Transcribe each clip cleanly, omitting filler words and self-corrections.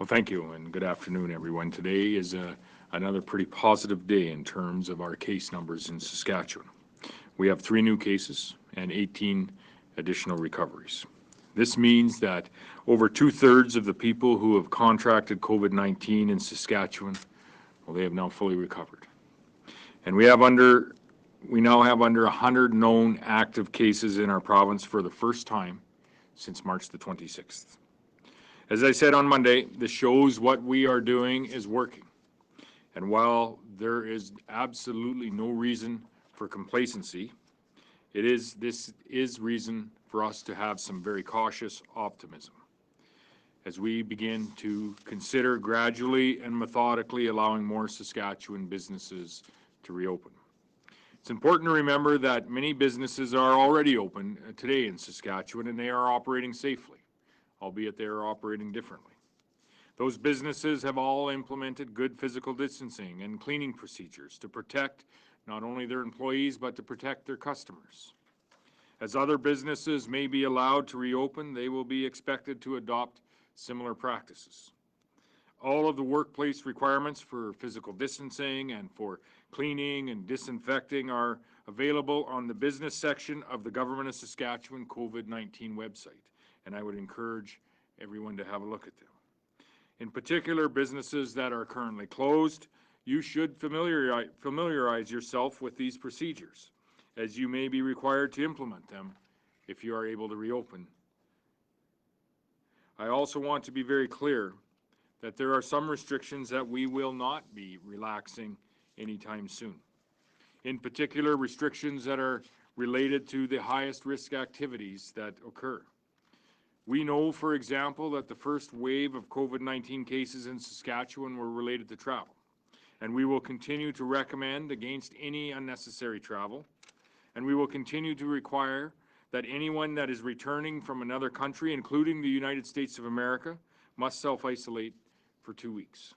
Well, thank you, and good afternoon, everyone. Today is another pretty positive day in terms of our case numbers in Saskatchewan. We have 3 new cases and 18 additional recoveries. This means that over 2/3 of the people who have contracted COVID-19 in Saskatchewan, well, they have now fully recovered. And we now have under 100 known active cases in our province for the first time since March the 26th. As I said on Monday, this shows what we are doing is working. And while there is absolutely no reason for complacency, this is reason for us to have some very cautious optimism as we begin to consider gradually and methodically allowing more Saskatchewan businesses to reopen. It's important to remember that many businesses are already open today in Saskatchewan, and they are operating safely, albeit they are operating differently. Those businesses have all implemented good physical distancing and cleaning procedures to protect not only their employees, but to protect their customers. As other businesses may be allowed to reopen, they will be expected to adopt similar practices. All of the workplace requirements for physical distancing and for cleaning and disinfecting are available on the business section of the Government of Saskatchewan COVID-19 website, and I would encourage everyone to have a look at them. In particular, businesses that are currently closed, you should familiarize yourself with these procedures, as you may be required to implement them if you are able to reopen. I also want to be very clear that there are some restrictions that we will not be relaxing anytime soon. In particular, restrictions that are related to the highest risk activities that occur. We know, for example, that the first wave of COVID-19 cases in Saskatchewan were related to travel, and we will continue to recommend against any unnecessary travel, and we will continue to require that anyone that is returning from another country, including the United States of America, must self-isolate for 2 weeks.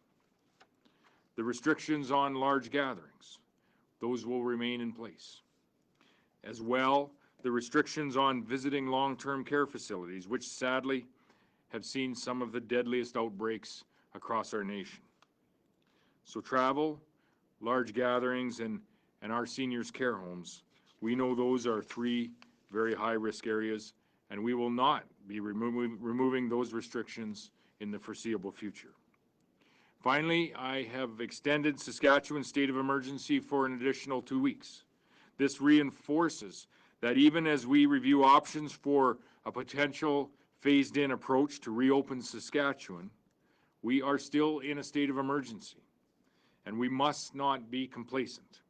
The restrictions on large gatherings, those will remain in place. As well, the restrictions on visiting long-term care facilities, which sadly have seen some of the deadliest outbreaks across our nation. So travel, large gatherings, and our seniors' care homes, we know those are 3 very high-risk areas, and we will not be removing those restrictions in the foreseeable future. Finally, I have extended Saskatchewan's state of emergency for an additional 2 weeks. This reinforces that even as we review options for a potential phased-in approach to reopen Saskatchewan, we are still in a state of emergency, and we must not be complacent.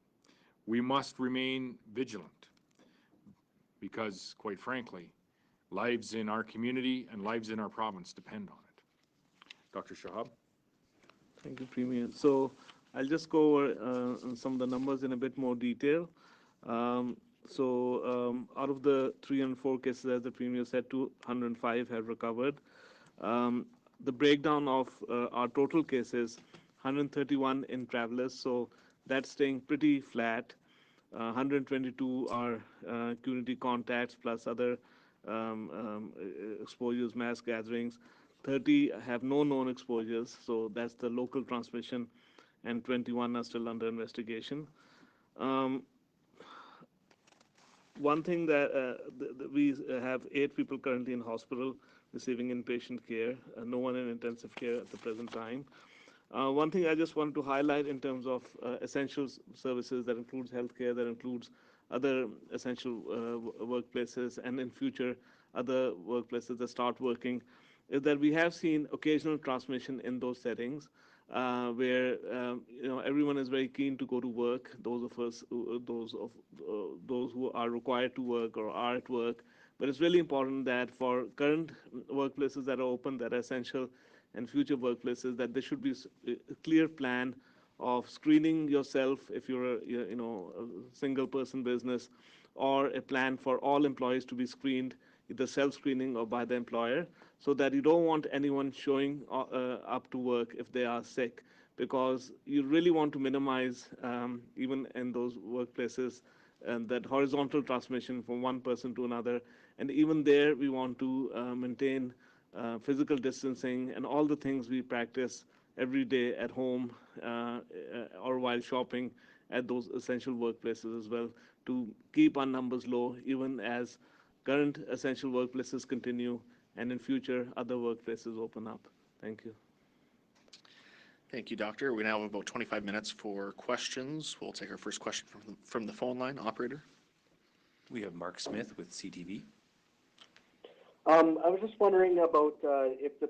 We must remain vigilant because, quite frankly, lives in our community and lives in our province depend on it. Dr. Shahab? Thank you, Premier. So I'll just go over some of the numbers in a bit more detail. Out of the 304 cases, as the Premier said, 205 have recovered. The breakdown of our total cases, 131 in travelers, so that's staying pretty flat. 122 are community contacts plus other exposures, mass gatherings. 30 have no known exposures, so that's the local transmission, and 21 are still under investigation. One thing that we have 8 people currently in hospital receiving inpatient care, no one in intensive care at the present time. One thing I just wanted to highlight in terms of essential services, that includes healthcare, that includes other essential workplaces, and in future other workplaces that start working, is that we have seen occasional transmission in those settings where everyone is very keen to go to work. Those who are required to work or are at work. But it's really important that for current workplaces that are open, that are essential, and future workplaces, that there should be a clear plan of screening yourself if you're a single person business, or a plan for all employees to be screened, either self-screening or by the employer, so that you don't want anyone showing up to work if they are sick, because you really want to minimize, even in those workplaces, that horizontal transmission from one person to another. And even there, we want to maintain physical distancing, and all the things we practice every day at home or while shopping at those essential workplaces as well, to keep our numbers low, even as current essential workplaces continue and in future other workplaces open up. Thank you. Thank you, Doctor. We now have about 25 minutes for questions. We'll take our first question from the phone line. Operator. We have Mark Smith with CTV. I was just wondering about if the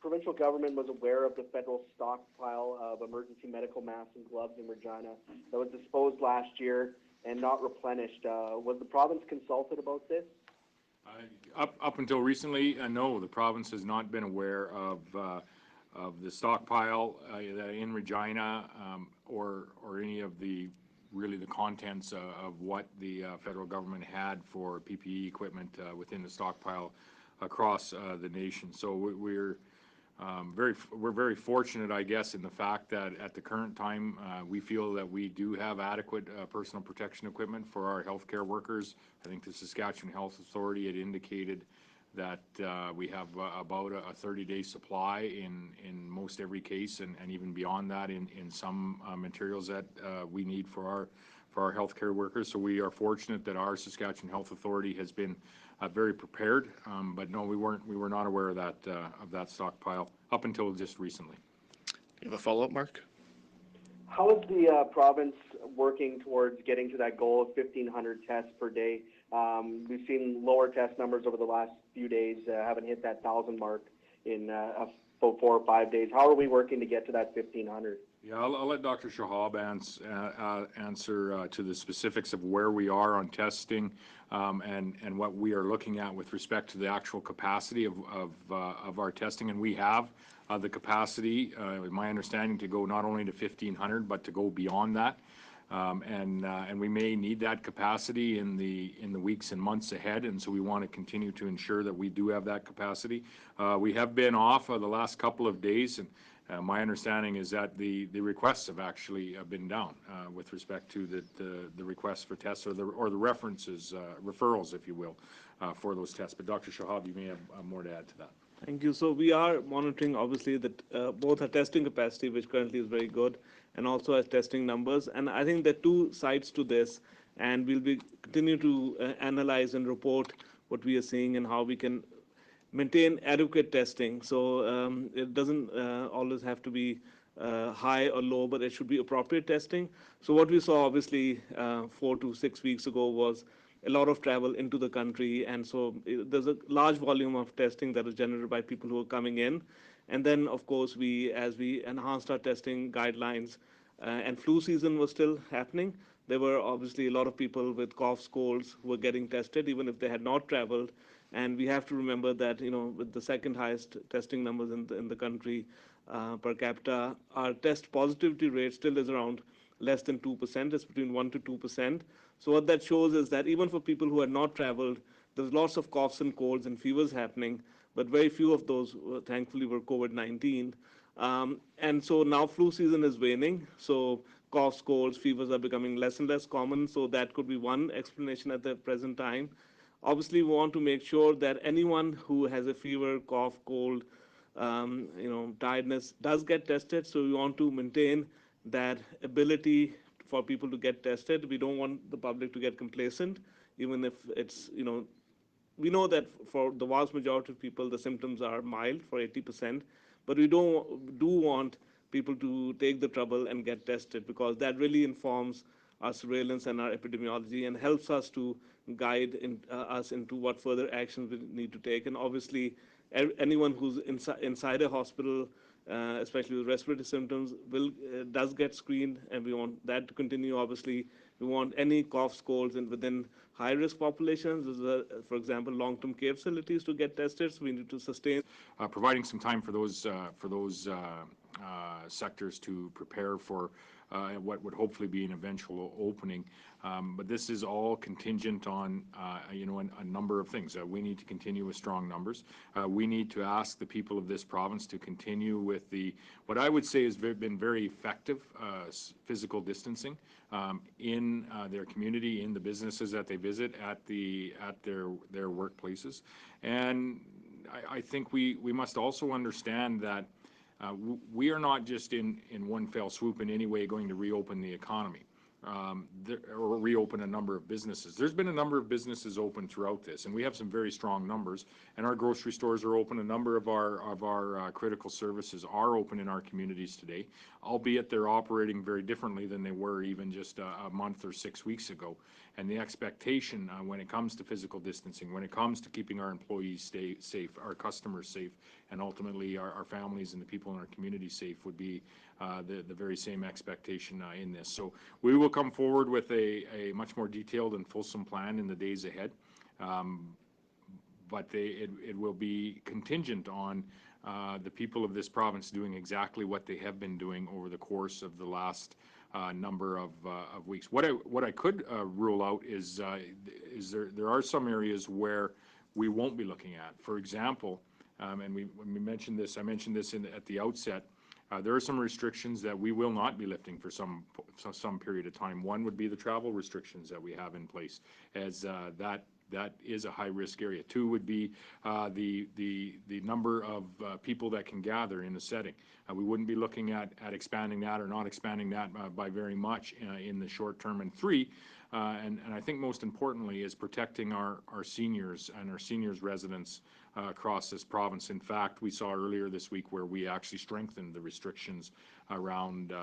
provincial government was aware of the federal stockpile of emergency medical masks and gloves in Regina that was disposed last year and not replenished. Was the province consulted about this? Up until recently, no, the province has not been aware of the stockpile in Regina or any of the contents of what the federal government had for PPE equipment within the stockpile across the nation. So we're very fortunate, I guess, in the fact that at the current time we feel that we do have adequate personal protection equipment for our healthcare workers. I think the Saskatchewan Health Authority had indicated that we have about a 30-day supply in most every case, and even beyond that in some materials that we need for our healthcare workers. So we are fortunate that our Saskatchewan Health Authority has been very prepared, but no, we were not aware of that stockpile up until just recently. You have a follow-up, Mark? How is the province working towards getting to that goal of 1,500 tests per day? We've seen lower test numbers over the last few days, haven't hit that 1,000 mark in 4 or 5 days. How are we working to get to that 1,500? Yeah, I'll let Dr. Shahab answer to the specifics of where we are on testing and what we are looking at with respect to the actual capacity of our testing. And we have the capacity, my understanding, to go not only to 1,500 but to go beyond that. And we may need that capacity in the weeks and months ahead, and so we want to continue to ensure that we do have that capacity. We have been off the last couple of days, and my understanding is that the requests have actually been down with respect to the requests for tests or the references, referrals, if you will, for those tests. But Dr. Shahab, you may have more to add to that. Thank you. So we are monitoring, obviously, that both our testing capacity, which currently is very good, and also our testing numbers. And I think there are two sides to this, and we'll continue to analyze and report what we are seeing and how we can maintain adequate testing. So it doesn't always have to be high or low, but it should be appropriate testing. So what we saw, obviously, 4 to 6 weeks ago was a lot of travel into the country, and so there's a large volume of testing that is generated by people who are coming in. And then, of course, as we enhanced our testing guidelines, and flu season was still happening, there were obviously a lot of people with coughs, colds who were getting tested, even if they had not traveled. And we have to remember that, with the second highest testing numbers in the country per capita, our test positivity rate still is around less than 2%. It's between 1% to 2%. So what that shows is that even for people who had not traveled, there's lots of coughs and colds and fevers happening, but very few of those, thankfully, were COVID-19. And so now flu season is waning, so coughs, colds, fevers are becoming less and less common, so that could be one explanation at the present time. Obviously, we want to make sure that anyone who has a fever, cough, cold, tiredness does get tested, so we want to maintain that ability for people to get tested. We don't want the public to get complacent, even if it's, we know that for the vast majority of people, the symptoms are mild, for 80%, but we do want people to take the trouble and get tested, because that really informs our surveillance and our epidemiology and helps us to guide us into what further actions we need to take. And obviously, anyone who's inside a hospital, especially with respiratory symptoms, does get screened, and we want that to continue. Obviously, we want any coughs, colds, and within high-risk populations, for example, long-term care facilities, to get tested. So we need to sustain providing some time for those sectors to prepare for what would hopefully be an eventual opening. But this is all contingent on a number of things. We need to continue with strong numbers. We need to ask the people of this province to continue with what I would say has been very effective physical distancing in their community, in the businesses that they visit, at their workplaces. And I think we must also understand that we are not just in one fell swoop in any way going to reopen the economy. Or reopen a number of businesses. There's been a number of businesses open throughout this, and we have some very strong numbers. And our grocery stores are open. A number of our critical services are open in our communities today, albeit they're operating very differently than they were even just a month or 6 weeks ago. And the expectation when it comes to physical distancing, when it comes to keeping our employees safe, our customers safe, and ultimately our families and the people in our community safe would be the very same expectation in this. So we will come forward with a much more detailed and fulsome plan in the days ahead, but it will be contingent on the people of this province doing exactly what they have been doing over the course of the last number of weeks. What I could rule out is there are some areas where we won't be looking at. For example, and when we mentioned this, I mentioned this at the outset. There are some restrictions that we will not be lifting for some period of time. One would be the travel restrictions that we have in place, as that is a high-risk area. Two would be the number of people that can gather in a setting. We wouldn't be looking at expanding that or not expanding that by very much in the short term. And three, and I think most importantly, is protecting our seniors and our seniors' residents across this province. In fact, we saw earlier this week where we actually strengthened the restrictions around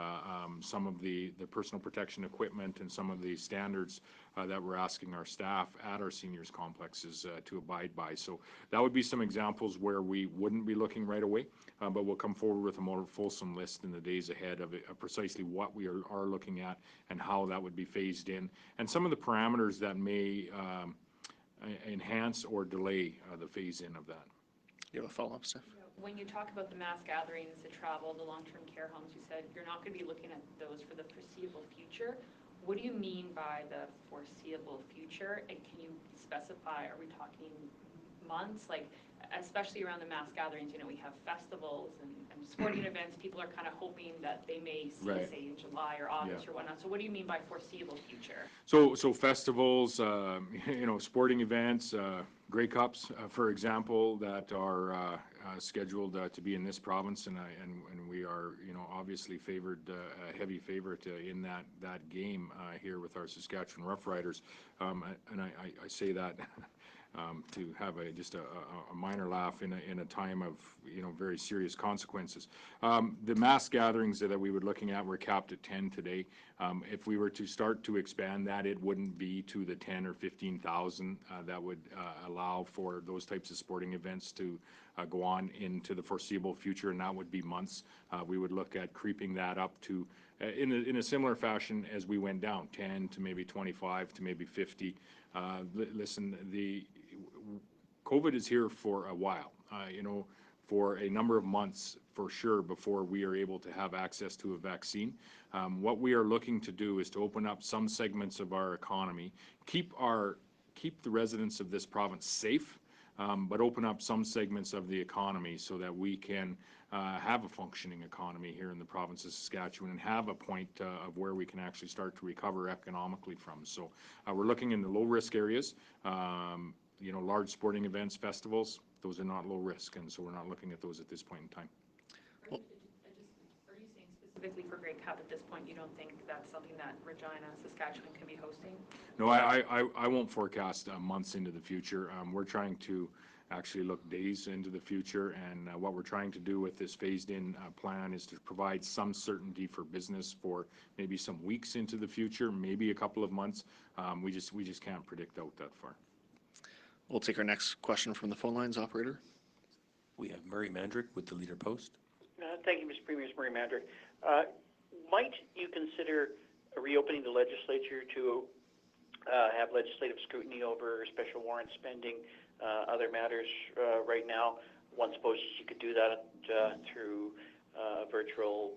some of the personal protection equipment and some of the standards that we're asking our staff at our seniors complexes to abide by. So that would be some examples where we wouldn't be looking right away, but we'll come forward with a more fulsome list in the days ahead of precisely what we are looking at and how that would be phased in, and some of the parameters that may enhance or delay the phase-in of that. You have a follow-up, Steph? When you talk about the mass gatherings, the travel, the long-term care homes, you said you're not going to be looking at those for the foreseeable future. What do you mean by the foreseeable future? And can you specify, are we talking months? Like, especially around the mass gatherings, you know, we have festivals and sporting events. People are kind of hoping that they may see, Right. say, in July or August or whatnot. So what do you mean by foreseeable future? So festivals, you know, sporting events, Grey Cups, for example, that are scheduled to be in this province, and we are, you know, obviously favored, a heavy favorite in that game here with our Saskatchewan Roughriders, and I say that to have just a minor laugh in a time of, you know, very serious consequences. The mass gatherings that we were looking at were capped at 10 today. If we were to start to expand that, it wouldn't be to the 10 or 15,000 that would allow for those types of sporting events to go on into the foreseeable future, and that would be months. We would look at creeping that up to in a similar fashion as we went down, 10 to maybe 25 to maybe 50. Listen, the COVID is here for a while, you know, for a number of months for sure before we are able to have access to a vaccine. What we are looking to do is to open up some segments of our economy, keep the residents of this province safe, but open up some segments of the economy so that we can have a functioning economy here in the province of Saskatchewan and have a point of where we can actually start to recover economically from. So we're looking in the low-risk areas. You know, large sporting events, festivals, those are not low risk, and so we're not looking at those at this point in time. Are you saying specifically for Grey Cup at this point, you don't think that's something that Regina, Saskatchewan can be hosting? No, I won't forecast months into the future. We're trying to actually look days into the future, and what we're trying to do with this phased-in plan is to provide some certainty for business for maybe some weeks into the future, maybe a couple of months. We just can't predict out that far. We'll take our next question from the phone lines, operator. We have Murray Mandrick with the Leader Post. Thank you, Mr. Premier. It's Murray Mandrick. Might you consider reopening the legislature to have legislative scrutiny over special warrant spending, other matters right now? One supposes you could do that through virtual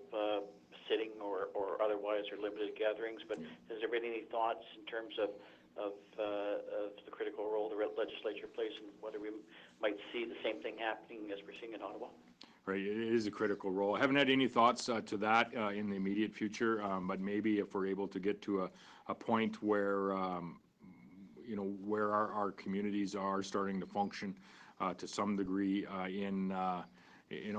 sitting or otherwise, or limited gatherings, but has there been any thoughts in terms of the critical role the legislature plays and whether we might see the same thing happening as we're seeing in Ottawa? Right, it is a critical role. I haven't had any thoughts to that in the immediate future, but maybe if we're able to get to a point where, you know, where our communities are starting to function to some degree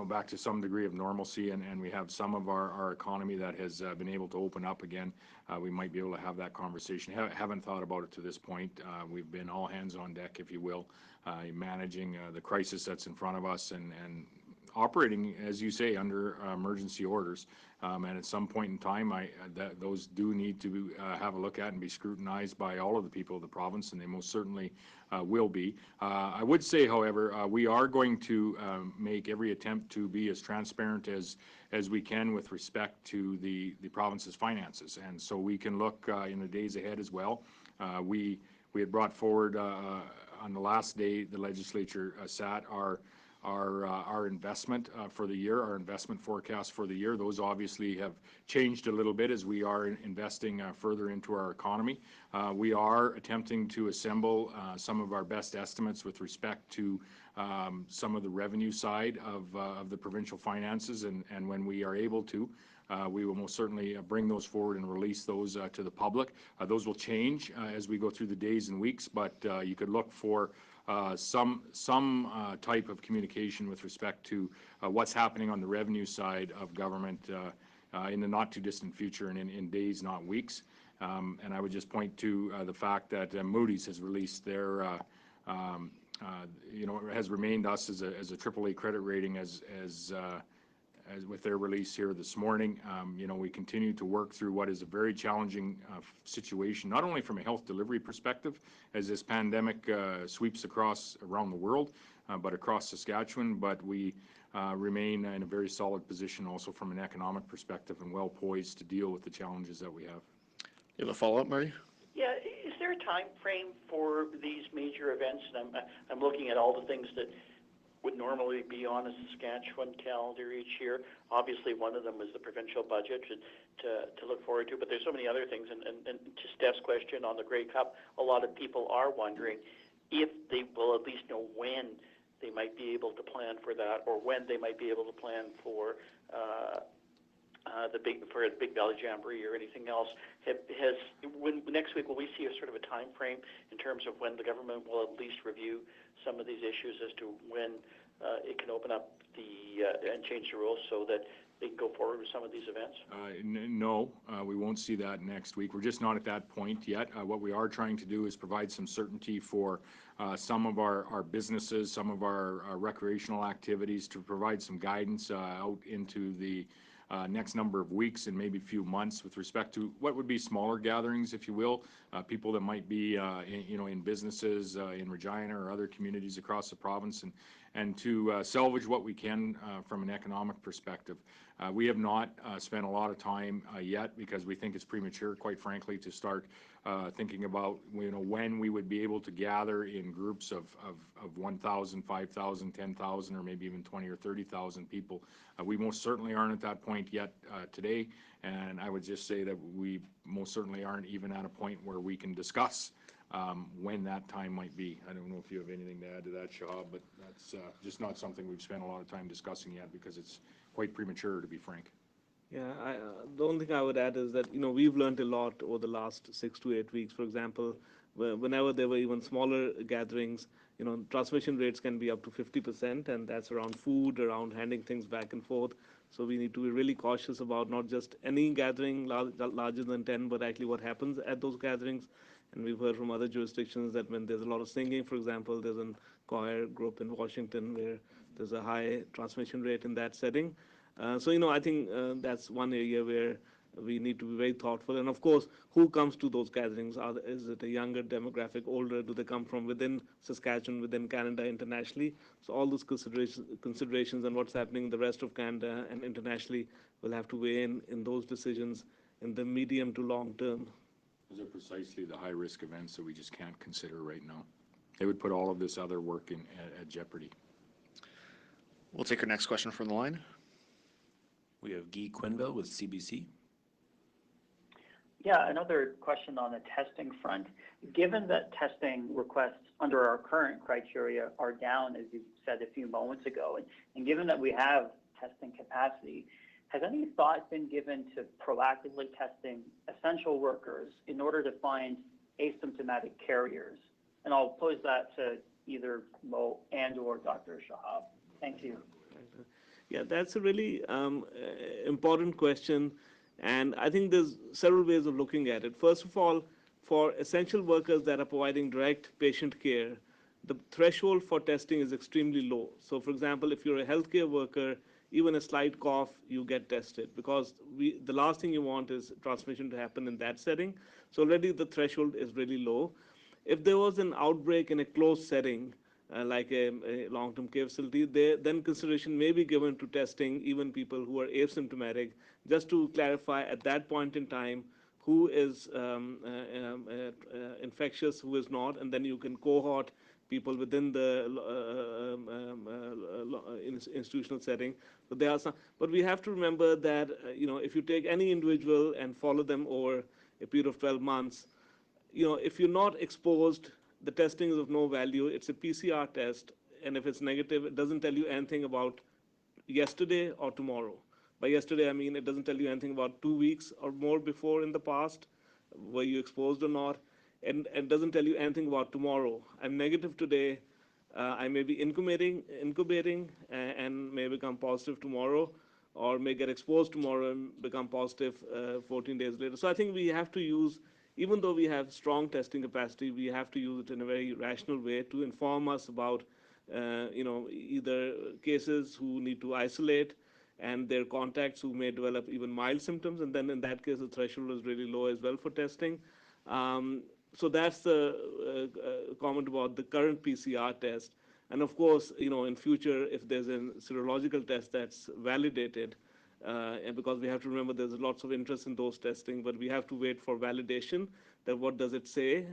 back to some degree of normalcy, and we have some of our economy that has been able to open up again, we might be able to have that conversation. Haven't thought about it to this point. We've been all hands on deck, if you will, managing the crisis that's in front of us and operating, as you say, under emergency orders. And at some point in time, those do need to have a look at and be scrutinized by all of the people of the province, and they most certainly will be. I would say, however, we are going to make every attempt to be as transparent as we can with respect to the province's finances, and so we can look in the days ahead as well. We had brought forward on the last day the legislature sat our investment for the year, our investment forecast for the year. Those obviously have changed a little bit as we are investing further into our economy. We are attempting to assemble some of our best estimates with respect to some of the revenue side of the provincial finances, and when we are able to, we will most certainly bring those forward and release those to the public. Those will change as we go through the days and weeks, but you could look for some type of communication with respect to what's happening on the revenue side of government in the not too distant future and in days, not weeks. And I would just point to the fact that Moody's has released their, has remained us as a AAA credit rating as with their release here this morning. We continue to work through what is a very challenging situation, not only from a health delivery perspective, as this pandemic sweeps around the world, but across Saskatchewan. But we remain in a very solid position also from an economic perspective and well poised to deal with the challenges that we have. You have a follow-up, Murray? Yeah, is there a time frame for these major events? And I'm looking at all the things that would normally be on a Saskatchewan calendar each year. Obviously, one of them is the provincial budget to look forward to, but there's so many other things. And to Steph's question on the Grey Cup, a lot of people are wondering if they will at least know when they might be able to plan for that, or when they might be able to plan for the Big Valley Jamboree or anything else. Next week, will we see a sort of a time frame in terms of when the government will at least review some of these issues as to when it can open up and change the rules so that they can go forward with some of these events? No, we won't see that next week. We're just not at that point yet. What we are trying to do is provide some certainty for some of our businesses, some of our recreational activities, to provide some guidance out into the next number of weeks and maybe a few months with respect to what would be smaller gatherings, if you will, people that might be in businesses in Regina or other communities across the province, and to salvage what we can from an economic perspective. We have not spent a lot of time yet, because we think it's premature, quite frankly, to start thinking about when we would be able to gather in groups of 1,000, 5,000, 10,000, or maybe even 20 or 30,000 people. We most certainly aren't at that point yet today, and I would just say that we most certainly aren't even at a point where we can discuss when that time might be. I don't know if you have anything to add to that, Shahab, but that's just not something we've spent a lot of time discussing yet, because it's quite premature, to be frank. Yeah, the only thing I would add is that, we've learned a lot over the last 6 to 8 weeks. For example, whenever there were even smaller gatherings, transmission rates can be up to 50%, and that's around food, around handing things back and forth. So we need to be really cautious about not just any gathering larger than 10, but actually what happens at those gatherings. And we've heard from other jurisdictions that when there's a lot of singing, for example, there's a choir group in Washington where there's a high transmission rate in that setting. So, I think that's one area where we need to be very thoughtful. And of course, who comes to those gatherings? Is it a younger demographic, older? Do they come from within Saskatchewan, within Canada, internationally? So all those considerations and what's happening in the rest of Canada and internationally will have to weigh in those decisions in the medium to long term. Those are precisely the high-risk events that we just can't consider right now. They would put all of this other work at jeopardy. We'll take our next question from the line. We have Guy Quinville with CBC. Yeah, another question on the testing front. Given that testing requests under our current criteria are down, as you said a few moments ago, and given that we have testing capacity, has any thought been given to proactively testing essential workers in order to find asymptomatic carriers? And I'll pose that to either Mo and/or Dr. Shahab? Thank you. Yeah, that's a really important question, and I think there's several ways of looking at it. First of all, for essential workers that are providing direct patient care, the threshold for testing is extremely low. So, for example, if you're a healthcare worker, even a slight cough, you get tested because the last thing you want is transmission to happen in that setting. So already the threshold is really low. If there was an outbreak in a closed setting, like a long-term care facility, then consideration may be given to testing even people who are asymptomatic, just to clarify at that point in time who is infectious, who is not, and then you can cohort people within the institutional setting. So there are some, but we have to remember that if you take any individual and follow them over a period of 12 months, if you're not exposed, the testing is of no value. It's a PCR test, and if it's negative, it doesn't tell you anything about yesterday or tomorrow. By yesterday, I mean it doesn't tell you anything about 2 weeks or more before in the past, were you exposed or not, and it doesn't tell you anything about tomorrow. I'm negative today, I may be incubating and may become positive tomorrow, or may get exposed tomorrow and become positive 14 days later. So I think we have to use, even though we have strong testing capacity, we have to use it in a very rational way to inform us about, either cases who need to isolate and their contacts who may develop even mild symptoms, and then in that case, the threshold is really low as well for testing. So that's the comment about the current PCR test. And of course, in future, if there's a serological test that's validated, and because we have to remember there's lots of interest in those testing, but we have to wait for validation, that what does it say,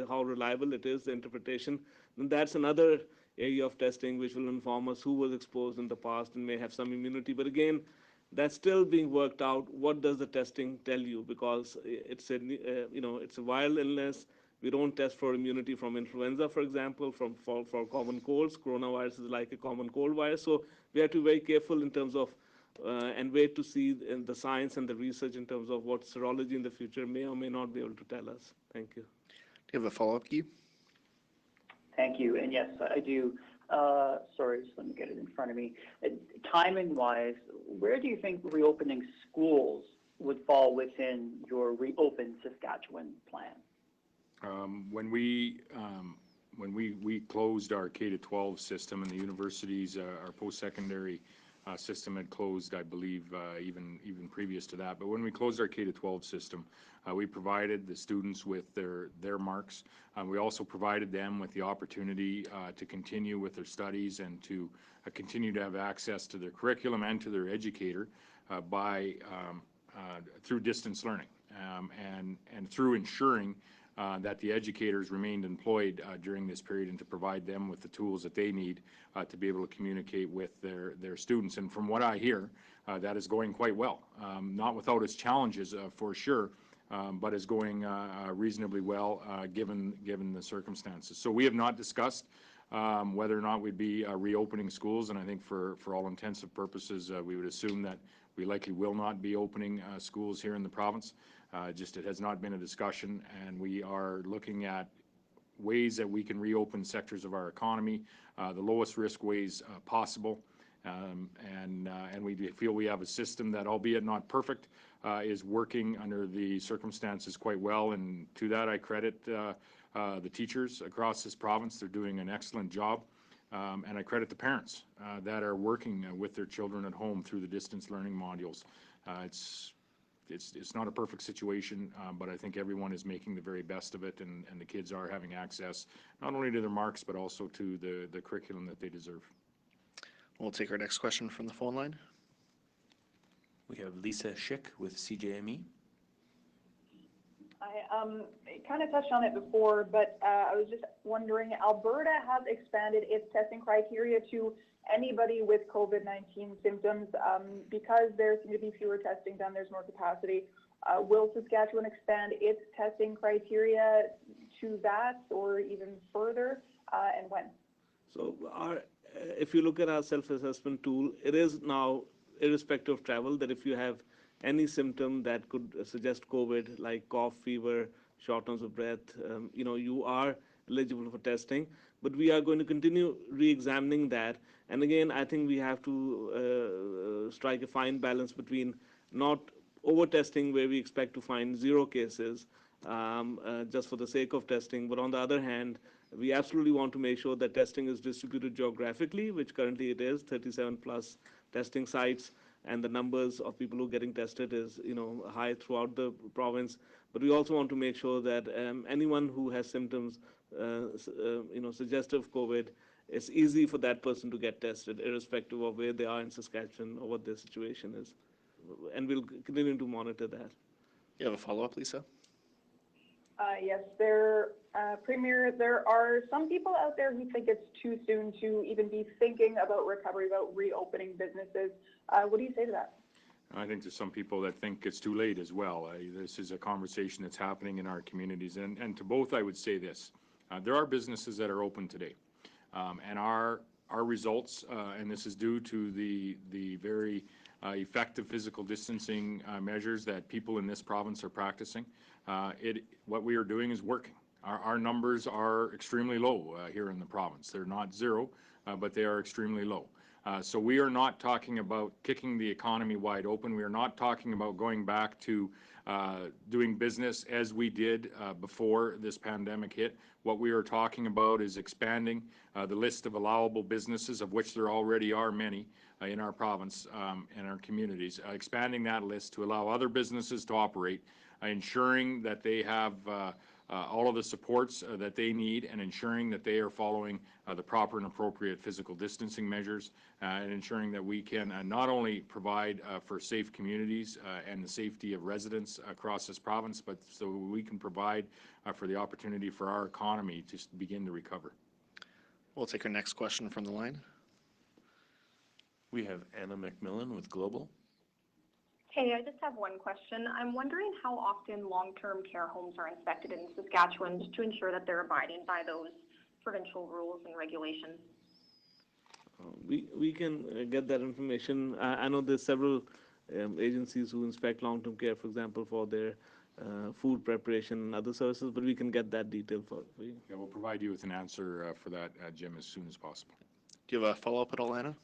how reliable it is, the interpretation. And that's another area of testing which will inform us who was exposed in the past and may have some immunity. But again, that's still being worked out. What does the testing tell you? Because it's it's a viral illness. We don't test for immunity from influenza, for example, for common colds. Coronavirus is like a common cold virus. So we have to be very careful in terms of and wait to see in the science and the research in terms of what serology in the future may or may not be able to tell us. Thank you. Do you have a follow-up, Guy? Thank you. And yes, I do. Sorry, just let me get it in front of me. Timing-wise, where do you think reopening schools would fall within your Reopen Saskatchewan plan? When we closed our K-12 system and the universities, our post-secondary system had closed, I believe, even previous to that. But when we closed our K-12 system, we provided the students with their marks. We also provided them with the opportunity to continue with their studies and to continue to have access to their curriculum and to their educator through distance learning and through ensuring that the educators remained employed during this period and to provide them with the tools that they need to be able to communicate with their students. And from what I hear, that is going quite well. Not without its challenges, for sure, but is going reasonably well given the circumstances. So we have not discussed whether or not we'd be reopening schools, and I think for all intents and purposes, we would assume that we likely will not be opening schools here in the province. Just it has not been a discussion, and we are looking at ways that we can reopen sectors of our economy, the lowest risk ways possible, and we feel we have a system that, albeit not perfect, is working under the circumstances quite well, and to that I credit the teachers across this province. They're doing an excellent job, and I credit the parents that are working with their children at home through the distance learning modules. It's not a perfect situation, but I think everyone is making the very best of it, and the kids are having access not only to their marks but also to the curriculum that they deserve. We'll take our next question from the phone line. We have Lisa Schick with CJME. I kind of touched on it before, but I was just wondering, Alberta has expanded its testing criteria to anybody with COVID-19 symptoms. Because there seem to be fewer testing done, there's more capacity. Will Saskatchewan expand its testing criteria to that or even further, and when? So if you look at our self-assessment tool, it is now, irrespective of travel, that if you have any symptom that could suggest COVID, like cough, fever, shortness of breath, you are eligible for testing. but we are going to continue re-examining that. And again, I think we have to strike a fine balance between not over-testing where we expect to find 0 cases just for the sake of testing, but on the other hand, we absolutely want to make sure that testing is distributed geographically, which currently it is, 37 plus testing sites, and the numbers of people who are getting tested is, high throughout the province. But we also want to make sure that anyone who has symptoms, suggestive of COVID, it's easy for that person to get tested, irrespective of where they are in Saskatchewan or what their situation is. And we'll continue to monitor that. You have a follow-up, Lisa? Yes, Premier, there are some people out there who think it's too soon to even be thinking about recovery, about reopening businesses. What do you say to that? I think there's some people that think it's too late as well. This is a conversation that's happening in our communities. And to both, I would say this. There are businesses that are open today. And our results, and this is due to the very effective physical distancing measures that people in this province are practicing, what we are doing is working. Our numbers are extremely low here in the province. They're not 0, but they are extremely low. So we are not talking about kicking the economy wide open. We are not talking about going back to doing business as we did before this pandemic hit. What we are talking about is expanding the list of allowable businesses, of which there already are many in our province and our communities, expanding that list to allow other businesses to operate, ensuring that they have all of the supports that they need, and ensuring that they are following the proper and appropriate physical distancing measures, and ensuring that we can not only provide for safe communities and the safety of residents across this province, but so we can provide for the opportunity for our economy to begin to recover. We'll take our next question from the line. We have Anna McMillan with Global. Hey, I just have one question. I'm wondering how often long-term care homes are inspected in Saskatchewan just to ensure that they're abiding by those provincial rules and regulations. We can get that information. I know there's several agencies who inspect long-term care, for example, for their food preparation and other services, but we can get that detail for you. Yeah, we'll provide you with an answer for that, Jim, as soon as possible. Do you have a follow-up at all, Anna?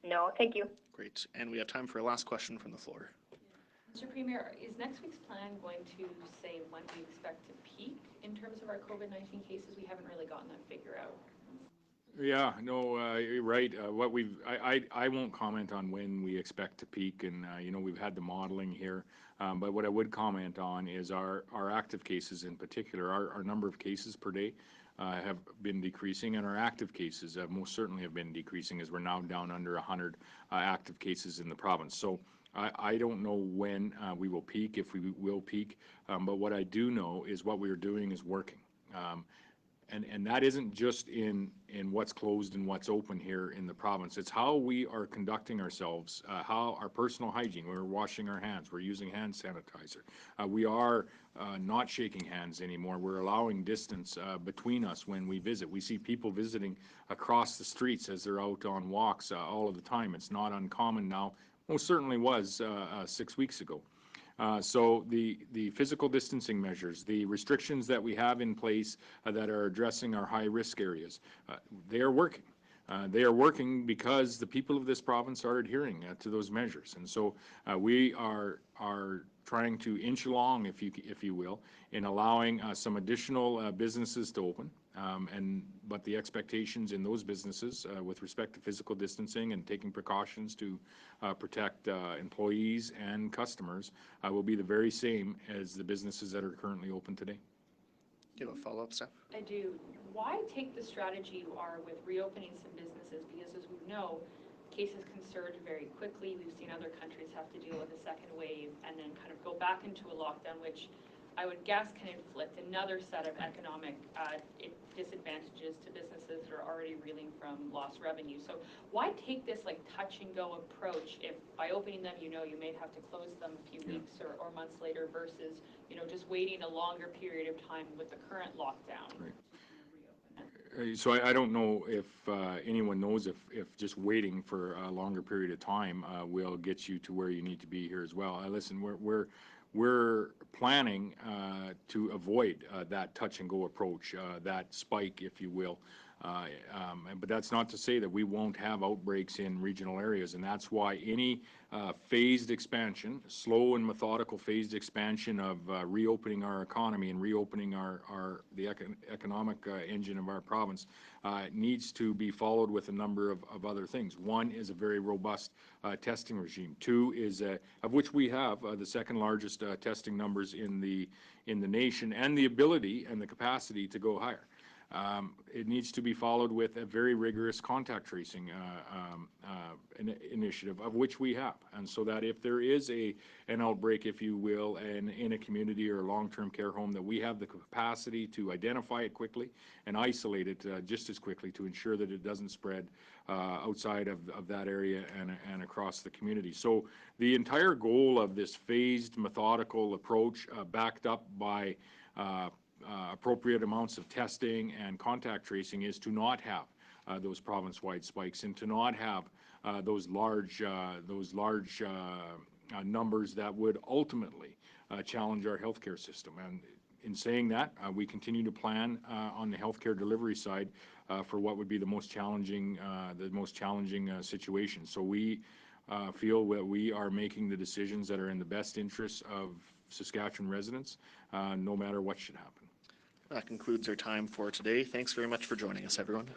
No, thank you. Great. And we have time for a last question from the floor. Mr. Premier, is next week's plan going to say when we expect to peak in terms of our COVID-19 cases? We haven't really gotten that figure out. Yeah, no, you're right. I won't comment on when we expect to peak, and we've had the modeling here. But what I would comment on is our active cases in particular. Our number of cases per day have been decreasing, and our active cases most certainly have been decreasing, as we're now down under 100 active cases in the province. So I don't know when we will peak, if we will peak, but what I do know is what we are doing is working. And that isn't just in what's closed and what's open here in the province. It's how we are conducting ourselves, how our personal hygiene, we're washing our hands, we're using hand sanitizer. We are not shaking hands anymore. We're allowing distance between us when we visit. We see people visiting across the streets as they're out on walks all of the time. It's not uncommon now. Most certainly was 6 weeks ago. So the physical distancing measures, the restrictions that we have in place that are addressing our high-risk areas, they are working. They are working because the people of this province are adhering to those measures. And so we are trying to inch along, if you will, in allowing some additional businesses to open. But the expectations in those businesses with respect to physical distancing and taking precautions to protect employees and customers will be the very same as the businesses that are currently open today. Do you have a follow-up, Steph? I do. Why take the strategy you are with reopening some businesses? Because as we know, cases can surge very quickly. We've seen other countries have to deal with a second wave and then kind of go back into a lockdown, which I would guess can inflict another set of economic disadvantages to businesses that are already reeling from lost revenue. So why take this like touch and go approach if by opening them, you may have to close them a few weeks or months later versus, just waiting a longer period of time with the current lockdown? Right. So I don't know if anyone knows if just waiting for a longer period of time will get you to where you need to be here as well. Listen, we're planning to avoid that touch and go approach, that spike, if you will, But that's not to say that we won't have outbreaks in regional areas, and that's why any phased expansion, slow and methodical phased expansion of reopening our economy and reopening the economic engine of our province needs to be followed with a number of other things. One is a very robust testing regime. Two is, of which we have the second largest testing numbers in the nation, and the ability and the capacity to go higher. It needs to be followed with a very rigorous contact tracing initiative, of which we have. And so that if there is an outbreak, if you will, in a community or a long-term care home, that we have the capacity to identify it quickly and isolate it just as quickly to ensure that it doesn't spread outside of that area and across the community. So the entire goal of this phased, methodical approach, backed up by appropriate amounts of testing and contact tracing, is to not have those province-wide spikes and to not have those large numbers that would ultimately challenge our healthcare system. And in saying that, we continue to plan on the healthcare delivery side for what would be the most challenging situation. So we feel that we are making the decisions that are in the best interests of Saskatchewan residents, no matter what should happen. That concludes our time for today. Thanks very much for joining us, everyone.